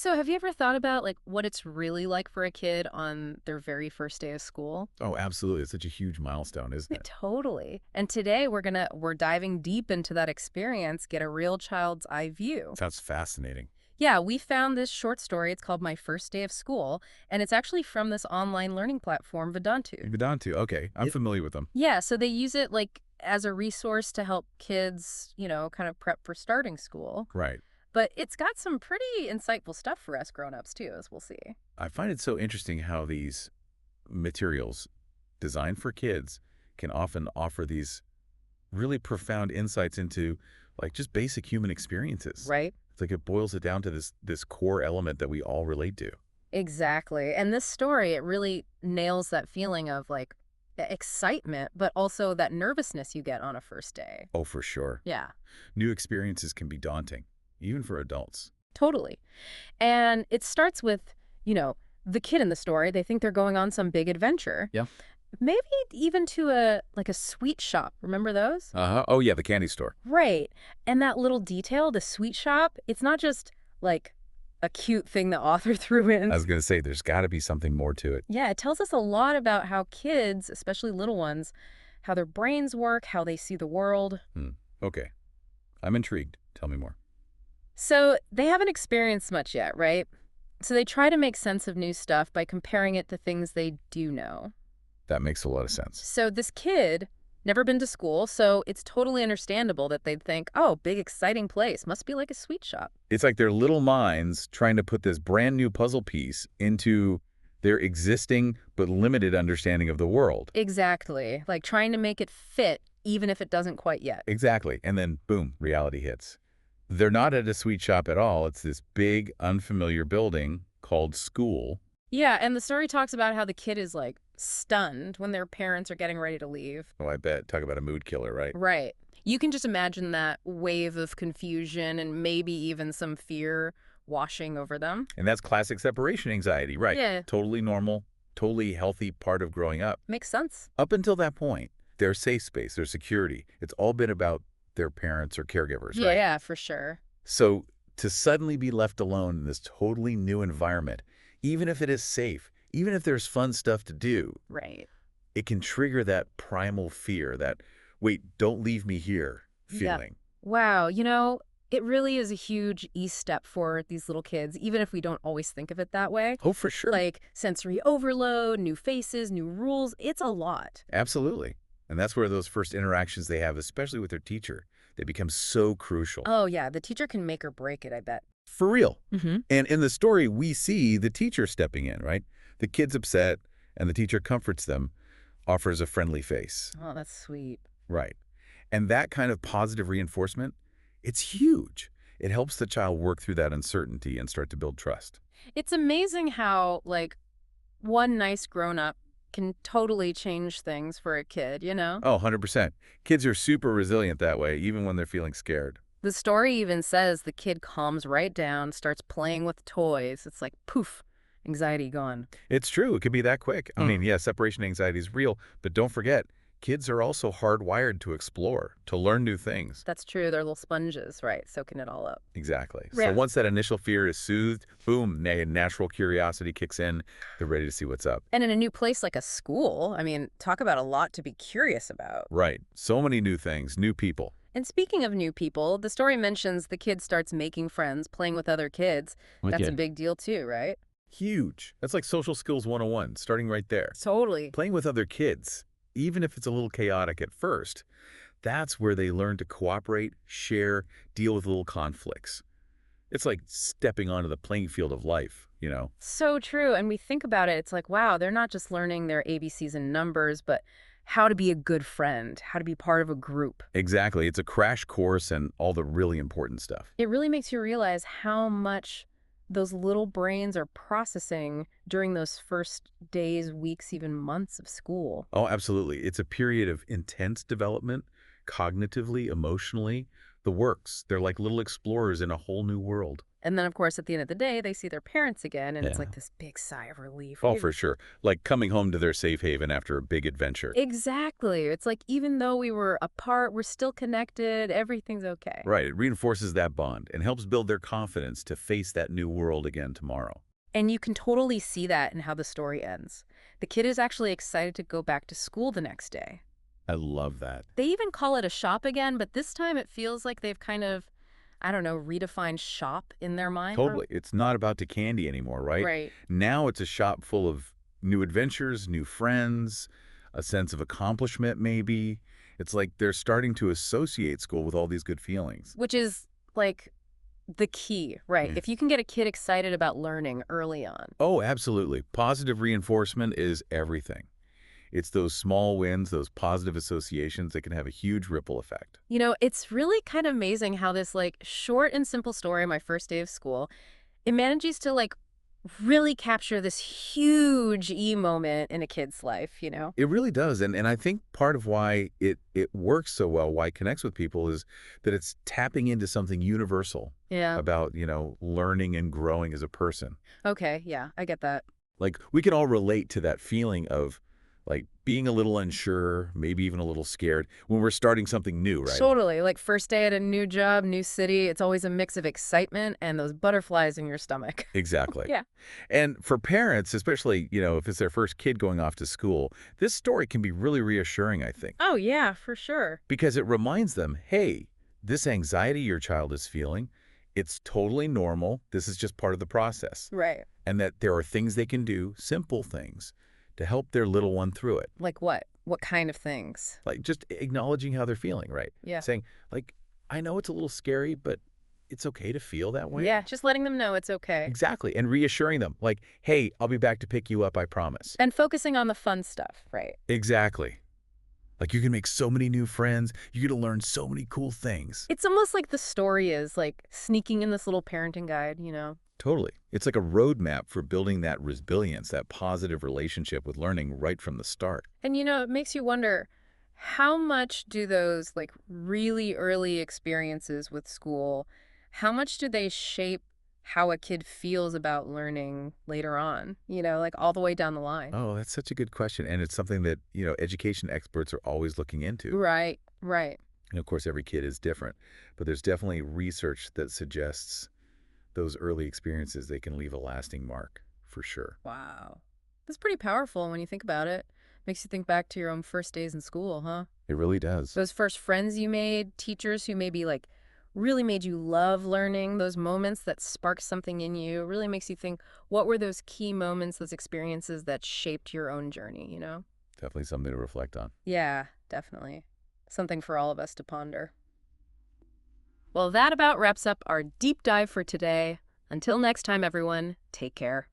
So, have you ever thought about like what it's really like for a kid on their very first day of school? Oh, absolutely. It's such a huge milestone, isn't it? Totally. And today we're diving deep into that experience, get a real child's eye view. Sounds fascinating. Yeah, we found this short story. It's called My First Day of School, and it's actually from this online learning platform, Vedantu. Vedantu. Okay, I'm familiar with them. Yeah, so they use it like as a resource to help kids, kind of prep for starting school. Right. But it's got some pretty insightful stuff for us grown-ups too, as we'll see. I find it so interesting how these materials designed for kids can often offer these really profound insights into like just basic human experiences. Right? It's like it boils it down to this core element that we all relate to. Exactly. And this story, it really nails that feeling of like excitement, but also that nervousness you get on a first day. Oh, for sure. Yeah, New experiences can be daunting, even for adults. totally. And it starts with, you know, the kid in the story. They think they're going on some big adventure, Yeah. maybe even to a sweet shop. Remember those? Uh-huh. Oh, yeah, the candy store. Right. And that little detail, the sweet shop, it's not just like a cute thing the author threw in. I was going to say, there's got to be something more to it. Yeah, it tells us a lot about how kids, especially little ones, how their brains work, how they see the world. Hmm. Okay. I'm intrigued. Tell me more. So they haven't experienced much yet, right? So they try to make sense of new stuff by comparing it to things they do know. That makes a lot of sense. So this kid never been to school, so it's totally understandable that they'd think, "Oh, big exciting place, must be like a sweet shop." It's like their little minds trying to put this brand new puzzle piece into their existing but limited understanding of the world. Exactly. Like trying to make it fit even if it doesn't quite yet. Exactly. And then, boom, reality hits. They're not at a sweet shop at all. It's this big, unfamiliar building called school. Yeah, and the story talks about how the kid is like stunned when their parents are getting ready to leave. Oh, I bet. Talk about a mood killer, right? Right. You can just imagine that wave of confusion and maybe even some fear washing over them. And that's classic separation anxiety, right? Yeah, Totally normal, totally healthy part of growing up. makes sense. Up until that point, their safe space, their security, it's all been about their parents or caregivers, Yeah, right? yeah, for sure. So to suddenly be left alone in this totally new environment, even if it is safe, even if there's fun stuff to do, Right. it can trigger that primal fear, that, wait, don't leave me here Yeah. feeling. Wow, it really is a huge step for these little kids, even if we don't always think of it that way. Oh, for sure. Like sensory overload, new faces, new rules, it's a lot. Absolutely. And that's where those first interactions they have, especially with their teacher, they become so crucial. Oh, yeah, the teacher can make or break it, I bet. For real. Mm-hmm. And in the story, we see the teacher stepping in, right? The kid's upset, and the teacher comforts them, offers a friendly face. Oh, that's sweet. Right. And that kind of positive reinforcement, it's huge. It helps the child work through that uncertainty and start to build trust. It's amazing how, like, one nice grown up can totally change things for a kid, you know? Oh, 100%. Kids are super resilient that way, even when they're feeling scared. The story even says the kid calms right down, starts playing with toys. It's like poof, anxiety gone. It's true. It can be that quick. I mean, yeah, separation anxiety is real, but don't forget, kids are also hardwired to explore, to learn new things. That's true. They're little sponges, right? Soaking it all up. Exactly. So Yeah. once that initial fear is soothed, boom, natural curiosity kicks in. They're ready to see what's up. And in a new place like a school, I mean, talk about a lot to be curious about. Right. So many new things, new people. And speaking of new people, the story mentions the kid starts making friends, playing with other kids. That's a big deal too, right? Huge. That's like social skills 101, starting right there. Totally. Playing with other kids, even if it's a little chaotic at first, that's where they learn to cooperate, share, deal with little conflicts. It's like stepping onto the playing field of life, you know? So true. And we think about it, it's like, wow, they're not just learning their ABCs and numbers, but how to be a good friend, how to be part of a group. Exactly. It's a crash course and all the really important stuff. It really makes you realize how much those little brains are processing during those first days, weeks, even months of school. Oh, absolutely. It's a period of intense development, cognitively, emotionally, the works. They're like little explorers in a whole new world. And then, of course, at the end of the day, they see their parents again, and it's like Yeah. this big sigh of relief. Oh, for sure. Like coming home to their safe haven after a big adventure. Exactly. It's like even though we were apart, we're still connected. Everything's okay. Right. It reinforces that bond and helps build their confidence to face that new world again tomorrow. And you can totally see that in how the story ends. The kid is actually excited to go back to school the next day. I love that. They even call it a shop again, but this time it feels like they've kind of, I don't know, redefined shop in their mind. Totally. It's not about the candy anymore, right? Right. Now it's a shop full of new adventures, new friends, a sense of accomplishment, maybe. It's like they're starting to associate school with all these good feelings. Which is like the key, right? Yeah. If you can get a kid excited about learning early on. Oh, absolutely. Positive reinforcement is everything. It's those small wins, those positive associations that can have a huge ripple effect. You know, it's really kind of amazing how this like short and simple story, my first day of school, it manages to like really capture this huge moment in a kid's life, you know? It really does. And I think part of why it works so well, why it connects with people is that it's tapping into something universal Yeah. about, learning and growing as a person. Okay. Yeah, I get that. Like we can all relate to that feeling of like being a little unsure, maybe even a little scared when we're starting something new, right? Totally. Like first day at a new job, new city, it's always a mix of excitement and those butterflies in your stomach. Exactly. Yeah. And for parents, especially, if it's their first kid going off to school, this story can be really reassuring, I think, Oh, yeah, for sure. because it reminds them, hey, this anxiety your child is feeling, it's totally normal. This is just part of the process. Right. And that there are things they can do, simple things, to help their little one through it. Like what? What kind of things? Like just acknowledging how they're feeling, right? Yeah. Saying, like, I know it's a little scary, but it's okay to feel that way. Yeah, just letting them know it's okay. Exactly. And reassuring them, like, hey, I'll be back to pick you up, I promise. And focusing on the fun stuff, right? Exactly. Like you can make so many new friends. You're going to learn so many cool things. It's almost like the story is like sneaking in this little parenting guide, you know? Totally. It's like a roadmap for building that resilience, that positive relationship with learning right from the start. And you know, it makes you wonder how much do those like really early experiences with school, how much do they shape how a kid feels about learning later on, you know, like all the way down the line? Oh, that's such a good question. And it's something that, education experts are always looking into. Right, right. And of course, every kid is different, but there's definitely research that suggests those early experiences, they can leave a lasting mark for sure. Wow. That's pretty powerful when you think about it. Makes you think back to your own first days in school, huh? It really does. Those first friends you made, teachers who maybe like really made you love learning, those moments that sparked something in you, really makes you think, what were those key moments, those experiences that shaped your own journey, you know? Definitely something to reflect on. Yeah, definitely. Something for all of us to ponder. Well, that about wraps up our deep dive for today. Until next time, everyone, take care.